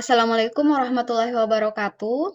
Assalamualaikum warahmatullahi wabarakatuh.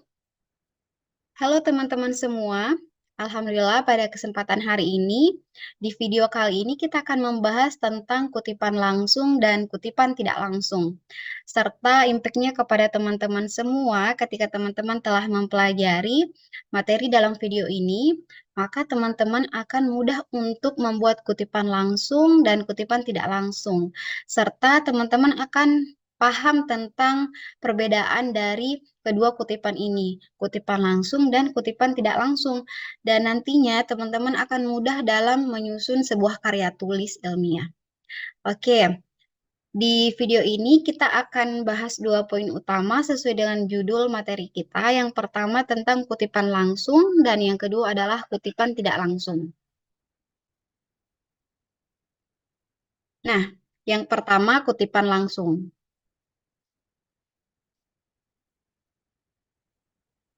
Halo teman-teman semua. Alhamdulillah pada kesempatan hari ini, di video kali ini kita akan membahas tentang kutipan langsung dan kutipan tidak langsung. Serta impact-nya kepada teman-teman semua ketika teman-teman telah mempelajari materi dalam video ini, maka teman-teman akan mudah untuk membuat kutipan langsung dan kutipan tidak langsung. Serta teman-teman akan paham tentang perbedaan dari kedua kutipan ini, kutipan langsung dan kutipan tidak langsung. Dan nantinya teman-teman akan mudah dalam menyusun sebuah karya tulis ilmiah. Oke, di video ini kita akan bahas dua poin utama sesuai dengan judul materi kita. Yang pertama tentang kutipan langsung dan yang kedua adalah kutipan tidak langsung. Nah, yang pertama kutipan langsung.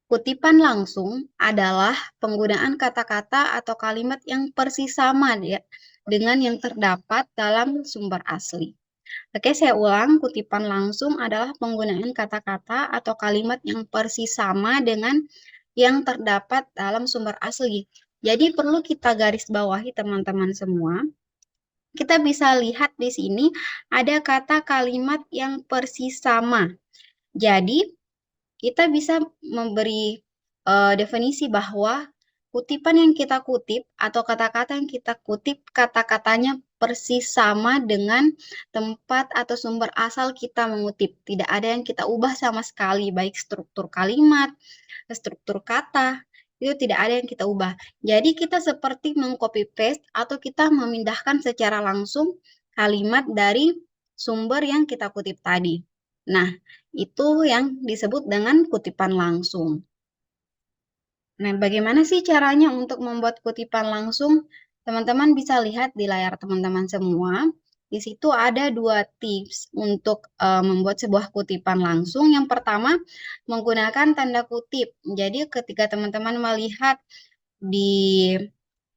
Kutipan langsung adalah penggunaan kata-kata atau kalimat yang persis sama ya, dengan yang terdapat dalam sumber asli. Oke, saya ulang. Kutipan langsung adalah penggunaan kata-kata atau kalimat yang persis sama dengan yang terdapat dalam sumber asli. Jadi perlu kita garis bawahi teman-teman semua. Kita bisa lihat di sini ada kata kalimat yang persis sama. Jadi kita bisa memberi definisi bahwa kutipan yang kita kutip atau kata-kata yang kita kutip, kata-katanya persis sama dengan tempat atau sumber asal kita mengutip. Tidak ada yang kita ubah sama sekali, baik struktur kalimat, struktur kata, itu tidak ada yang kita ubah. Jadi kita seperti mengcopy paste atau kita memindahkan secara langsung kalimat dari sumber yang kita kutip tadi. Nah, itu yang disebut dengan kutipan langsung. Nah, bagaimana sih caranya untuk membuat kutipan langsung? Teman-teman bisa lihat di layar teman-teman semua. Di situ ada dua tips untuk membuat sebuah kutipan langsung. Yang pertama, menggunakan tanda kutip. Jadi, ketika teman-teman melihat di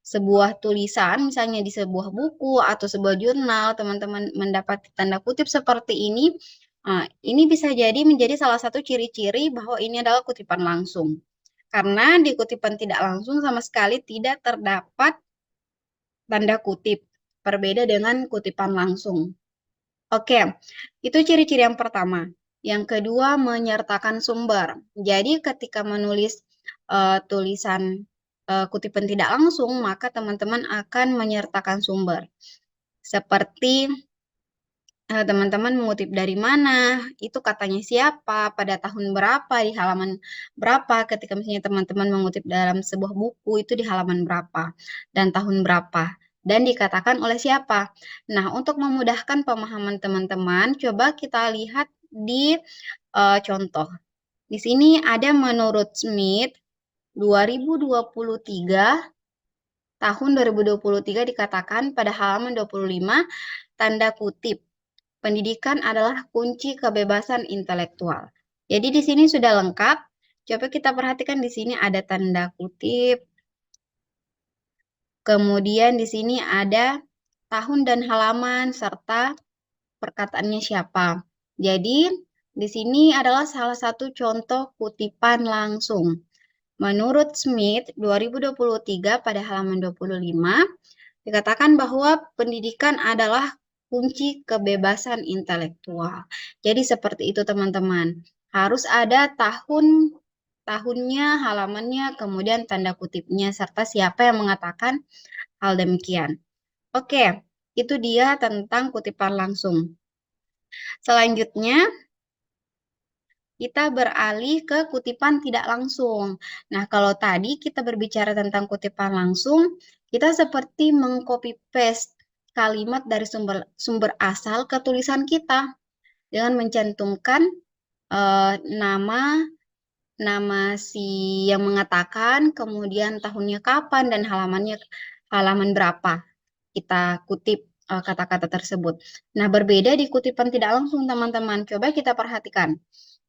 sebuah tulisan, misalnya di sebuah buku atau sebuah jurnal, teman-teman mendapat tanda kutip seperti ini. Ini bisa jadi menjadi salah satu ciri-ciri bahwa ini adalah kutipan langsung. Karena di kutipan tidak langsung sama sekali tidak terdapat tanda kutip, berbeda dengan kutipan langsung. Oke, itu ciri-ciri yang pertama. Yang kedua, menyertakan sumber. Jadi ketika menulis tulisan kutipan tidak langsung, maka teman-teman akan menyertakan sumber. Seperti teman-teman mengutip dari mana, itu katanya siapa, pada tahun berapa, di halaman berapa, ketika misalnya teman-teman mengutip dalam sebuah buku, itu di halaman berapa, dan tahun berapa, dan dikatakan oleh siapa. Nah, untuk memudahkan pemahaman teman-teman, coba kita lihat di contoh. Di sini ada menurut Smith, 2023, tahun 2023 dikatakan pada halaman 25, tanda kutip. Pendidikan adalah kunci kebebasan intelektual. Jadi di sini sudah lengkap. Coba kita perhatikan di sini ada tanda kutip. Kemudian di sini ada tahun dan halaman serta perkataannya siapa. Jadi di sini adalah salah satu contoh kutipan langsung. Menurut Smith 2023 pada halaman 25 dikatakan bahwa pendidikan adalah kunci kebebasan intelektual. Jadi seperti itu teman-teman. Harus ada tahunnya, halamannya, kemudian tanda kutipnya, serta siapa yang mengatakan hal demikian. Oke, itu dia tentang kutipan langsung. Selanjutnya, kita beralih ke kutipan tidak langsung. Nah, kalau tadi kita berbicara tentang kutipan langsung, kita seperti mengcopy paste kalimat dari sumber asal ke tulisan kita dengan mencantumkan nama si yang mengatakan, kemudian tahunnya kapan dan halaman berapa kita kutip kata-kata tersebut. Nah, berbeda di kutipan tidak langsung, teman-teman. Coba kita perhatikan.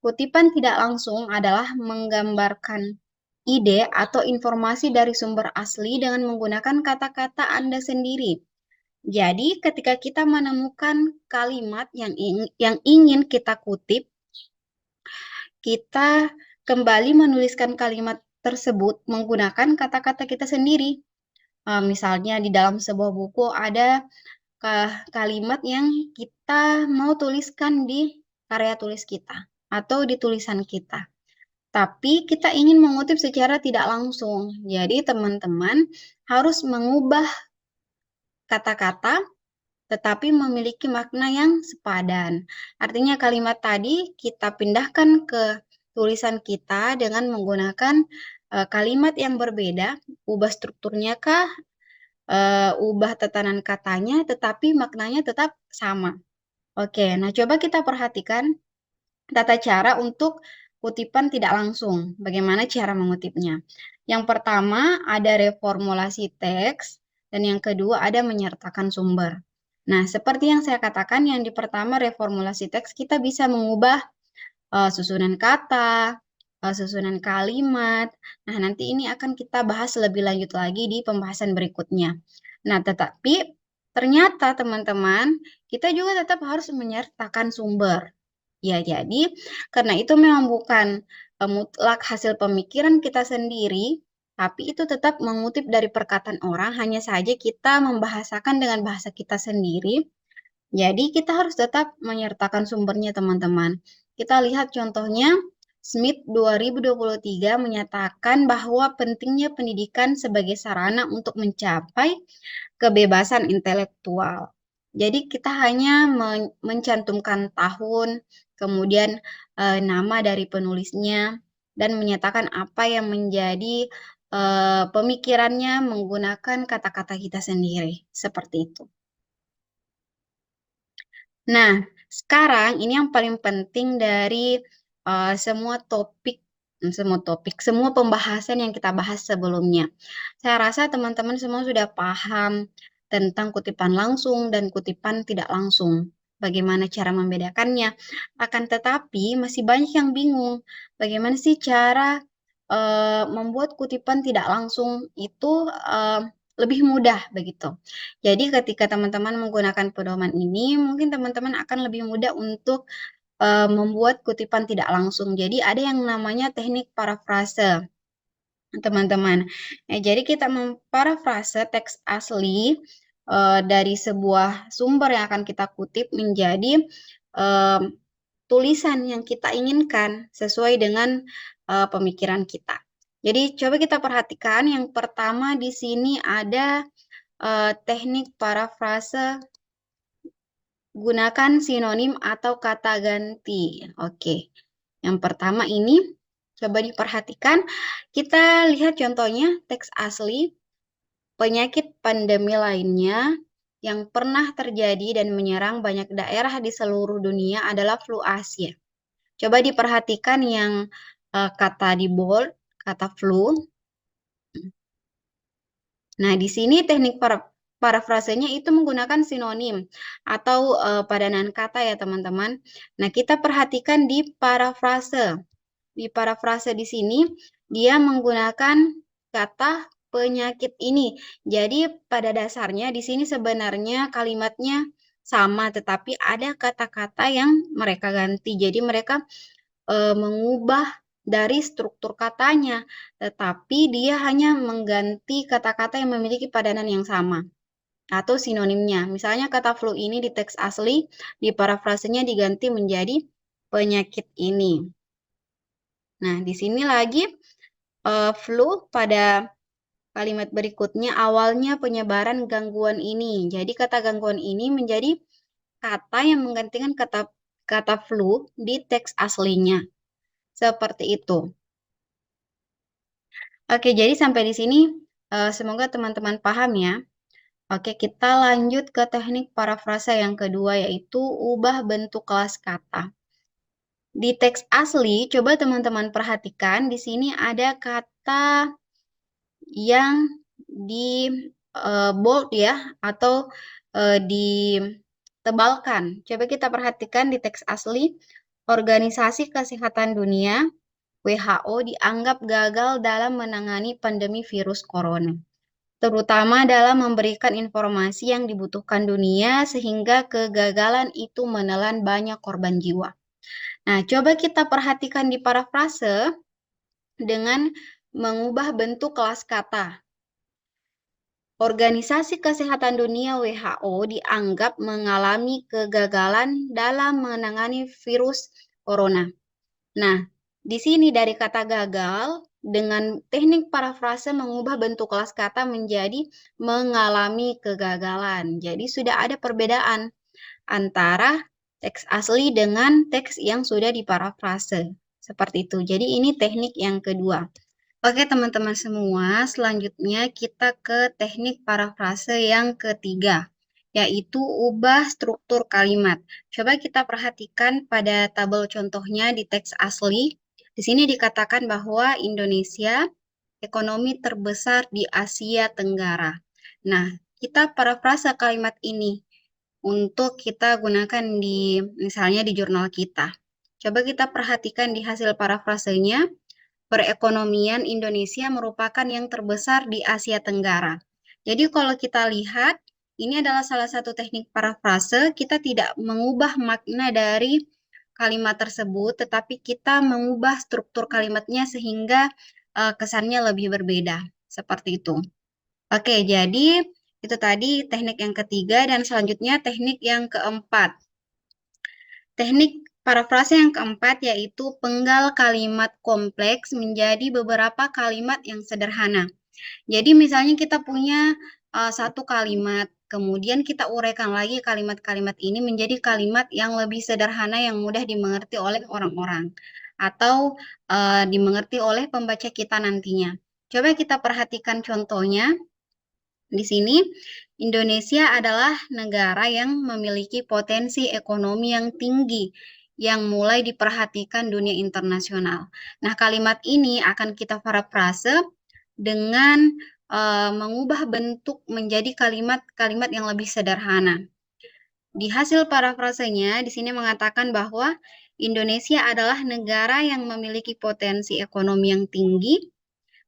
Kutipan tidak langsung adalah menggambarkan ide atau informasi dari sumber asli dengan menggunakan kata-kata Anda sendiri. Jadi, ketika kita menemukan kalimat yang ingin kita kutip, kita kembali menuliskan kalimat tersebut menggunakan kata-kata kita sendiri. Misalnya di dalam sebuah buku ada kalimat yang kita mau tuliskan di karya tulis kita atau di tulisan kita. Tapi kita ingin mengutip secara tidak langsung. Jadi teman-teman harus mengubah kata-kata tetapi memiliki makna yang sepadan. Artinya kalimat tadi kita pindahkan ke tulisan kita dengan menggunakan kalimat yang berbeda, ubah strukturnya kah, ubah tatanan katanya, tetapi maknanya tetap sama. Oke, nah coba kita perhatikan tata cara untuk kutipan tidak langsung. Bagaimana cara mengutipnya? Yang pertama ada reformulasi teks, dan yang kedua ada menyertakan sumber. Nah, seperti yang saya katakan, yang di pertama reformulasi teks, kita bisa mengubah susunan kata, susunan kalimat. Nah, nanti ini akan kita bahas lebih lanjut lagi di pembahasan berikutnya. Nah, tetapi ternyata teman-teman, kita juga tetap harus menyertakan sumber. Ya, jadi karena itu memang bukan mutlak hasil pemikiran kita sendiri, tapi itu tetap mengutip dari perkataan orang, hanya saja kita membahasakan dengan bahasa kita sendiri. Jadi kita harus tetap menyertakan sumbernya, teman-teman. Kita lihat contohnya, Smith 2023 menyatakan bahwa pentingnya pendidikan sebagai sarana untuk mencapai kebebasan intelektual. Jadi kita hanya mencantumkan tahun, kemudian nama dari penulisnya, dan menyatakan apa yang menjadi pemikirannya menggunakan kata-kata kita sendiri. Seperti itu. Nah, sekarang ini yang paling penting dari semua topik, semua pembahasan yang kita bahas sebelumnya. Saya rasa teman-teman semua sudah paham tentang kutipan langsung dan kutipan tidak langsung. Bagaimana cara membedakannya? Akan tetapi masih banyak yang bingung. Bagaimana sih cara membuat kutipan tidak langsung itu lebih mudah begitu. Jadi ketika teman-teman menggunakan pedoman ini, mungkin teman-teman akan lebih mudah untuk membuat kutipan tidak langsung. Jadi ada yang namanya teknik parafrase, teman-teman. Jadi kita memparafrase teks asli dari sebuah sumber yang akan kita kutip menjadi tulisan yang kita inginkan sesuai dengan pemikiran kita. Jadi coba kita perhatikan, yang pertama di sini ada teknik parafrase, gunakan sinonim atau kata ganti. Oke, yang pertama ini coba diperhatikan. Kita lihat contohnya teks asli. Penyakit pandemi lainnya yang pernah terjadi dan menyerang banyak daerah di seluruh dunia adalah flu Asia. Coba diperhatikan yang kata di bold, kata flu. Nah, di sini teknik parafrasenya itu menggunakan sinonim atau padanan kata ya, teman-teman. Nah, kita perhatikan di parafrase. Di parafrase di sini dia menggunakan kata penyakit ini. Jadi pada dasarnya di sini sebenarnya kalimatnya sama, tetapi ada kata-kata yang mereka ganti. Jadi mereka mengubah dari struktur katanya, tetapi dia hanya mengganti kata-kata yang memiliki padanan yang sama atau sinonimnya. Misalnya kata flu ini di teks asli, di parafrasenya diganti menjadi penyakit ini. Nah, di sini lagi flu pada kalimat berikutnya awalnya penyebaran gangguan ini. Jadi kata gangguan ini menjadi kata yang menggantikan kata flu di teks aslinya. Seperti itu. Oke, jadi sampai di sini semoga teman-teman paham ya. Oke, kita lanjut ke teknik parafrasa yang kedua, yaitu ubah bentuk kelas kata. Di teks asli, coba teman-teman perhatikan, di sini ada kata yang di bold ya, atau ditebalkan. Coba kita perhatikan di teks asli, Organisasi Kesehatan Dunia WHO dianggap gagal dalam menangani pandemi virus corona, terutama dalam memberikan informasi yang dibutuhkan dunia, sehingga kegagalan itu menelan banyak korban jiwa. Nah, coba kita perhatikan di parafrase dengan mengubah bentuk kelas kata. Organisasi Kesehatan Dunia (WHO) dianggap mengalami kegagalan dalam menangani virus corona. Nah, di sini dari kata gagal, dengan teknik parafrase mengubah bentuk kelas kata menjadi mengalami kegagalan. Jadi sudah ada perbedaan antara teks asli dengan teks yang sudah diparafrase. Seperti itu. Jadi ini teknik yang kedua. Oke teman-teman semua, selanjutnya kita ke teknik parafrase yang ketiga, yaitu ubah struktur kalimat. Coba kita perhatikan pada tabel contohnya di teks asli. Di sini dikatakan bahwa Indonesia ekonomi terbesar di Asia Tenggara. Nah, kita parafrase kalimat ini untuk kita gunakan di misalnya di jurnal kita. Coba kita perhatikan di hasil parafrasenya. Perekonomian Indonesia merupakan yang terbesar di Asia Tenggara. Jadi kalau kita lihat, ini adalah salah satu teknik parafrase, kita tidak mengubah makna dari kalimat tersebut, tetapi kita mengubah struktur kalimatnya sehingga kesannya lebih berbeda. Seperti itu. Oke, jadi itu tadi teknik yang ketiga dan selanjutnya teknik yang keempat. Teknik parafrase yang keempat yaitu penggal kalimat kompleks menjadi beberapa kalimat yang sederhana. Jadi misalnya kita punya satu kalimat, kemudian kita uraikan lagi kalimat-kalimat ini menjadi kalimat yang lebih sederhana yang mudah dimengerti oleh orang-orang atau dimengerti oleh pembaca kita nantinya. Coba kita perhatikan contohnya. Di sini, Indonesia adalah negara yang memiliki potensi ekonomi yang tinggi, yang mulai diperhatikan dunia internasional. Nah, kalimat ini akan kita parafrase dengan mengubah bentuk menjadi kalimat-kalimat yang lebih sederhana. Di hasil parafrasenya, di sini mengatakan bahwa Indonesia adalah negara yang memiliki potensi ekonomi yang tinggi.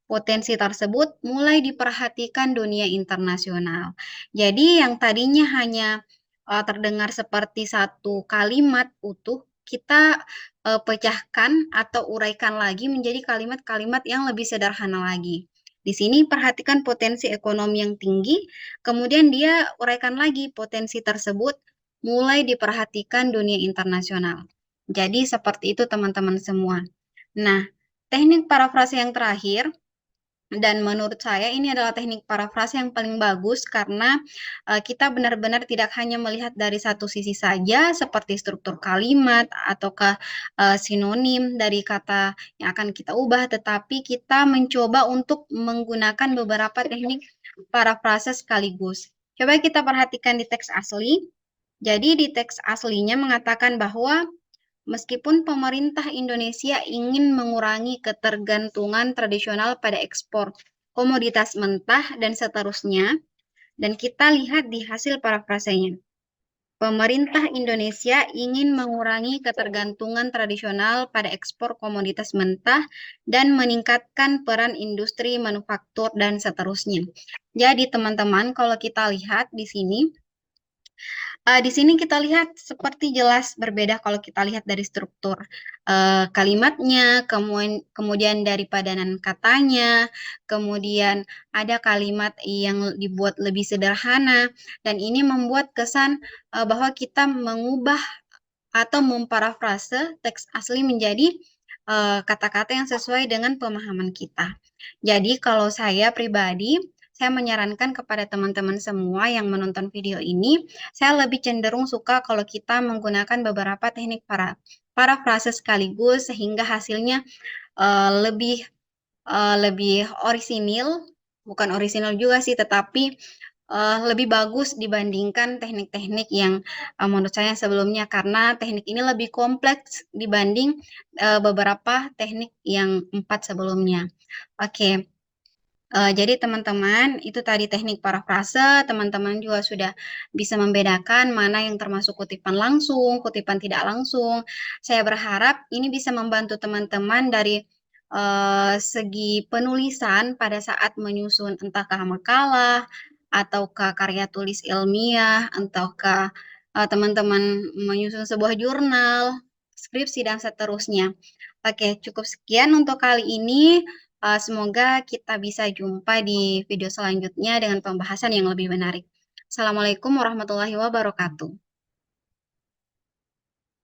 Potensi tersebut mulai diperhatikan dunia internasional. Jadi yang tadinya hanya terdengar seperti satu kalimat utuh, kita pecahkan atau uraikan lagi menjadi kalimat-kalimat yang lebih sederhana lagi. Di sini perhatikan potensi ekonomi yang tinggi, kemudian dia uraikan lagi potensi tersebut mulai diperhatikan dunia internasional. Jadi seperti itu teman-teman semua. Nah, teknik parafrase yang terakhir dan menurut saya ini adalah teknik parafrase yang paling bagus karena kita benar-benar tidak hanya melihat dari satu sisi saja seperti struktur kalimat ataukah sinonim dari kata yang akan kita ubah, tetapi kita mencoba untuk menggunakan beberapa teknik parafrase sekaligus. Coba kita perhatikan di teks asli. Jadi di teks aslinya mengatakan bahwa meskipun pemerintah Indonesia ingin mengurangi ketergantungan tradisional pada ekspor komoditas mentah dan seterusnya, dan kita lihat di hasil parafrasenya. Pemerintah Indonesia ingin mengurangi ketergantungan tradisional pada ekspor komoditas mentah dan meningkatkan peran industri manufaktur dan seterusnya. Jadi teman-teman, kalau kita lihat di sini, di sini kita lihat seperti jelas berbeda kalau kita lihat dari struktur kalimatnya, kemudian dari padanan katanya, kemudian ada kalimat yang dibuat lebih sederhana, dan ini membuat kesan bahwa kita mengubah atau memparafrase teks asli menjadi kata-kata yang sesuai dengan pemahaman kita. Jadi kalau saya pribadi, saya menyarankan kepada teman-teman semua yang menonton video ini, saya lebih cenderung suka kalau kita menggunakan beberapa teknik parafrase sekaligus sehingga hasilnya lebih lebih orisinil, bukan orisinal juga sih, tetapi lebih bagus dibandingkan teknik-teknik yang menurut saya sebelumnya karena teknik ini lebih kompleks dibanding beberapa teknik yang 4 sebelumnya. Oke. Jadi teman-teman, itu tadi teknik parafrase, teman-teman juga sudah bisa membedakan mana yang termasuk kutipan langsung, kutipan tidak langsung. Saya berharap ini bisa membantu teman-teman dari segi penulisan pada saat menyusun entahkah makalah, ataukah karya tulis ilmiah, ataukah teman-teman menyusun sebuah jurnal, skripsi, dan seterusnya. Oke, cukup sekian untuk kali ini. Semoga kita bisa jumpa di video selanjutnya dengan pembahasan yang lebih menarik. Assalamualaikum warahmatullahi wabarakatuh.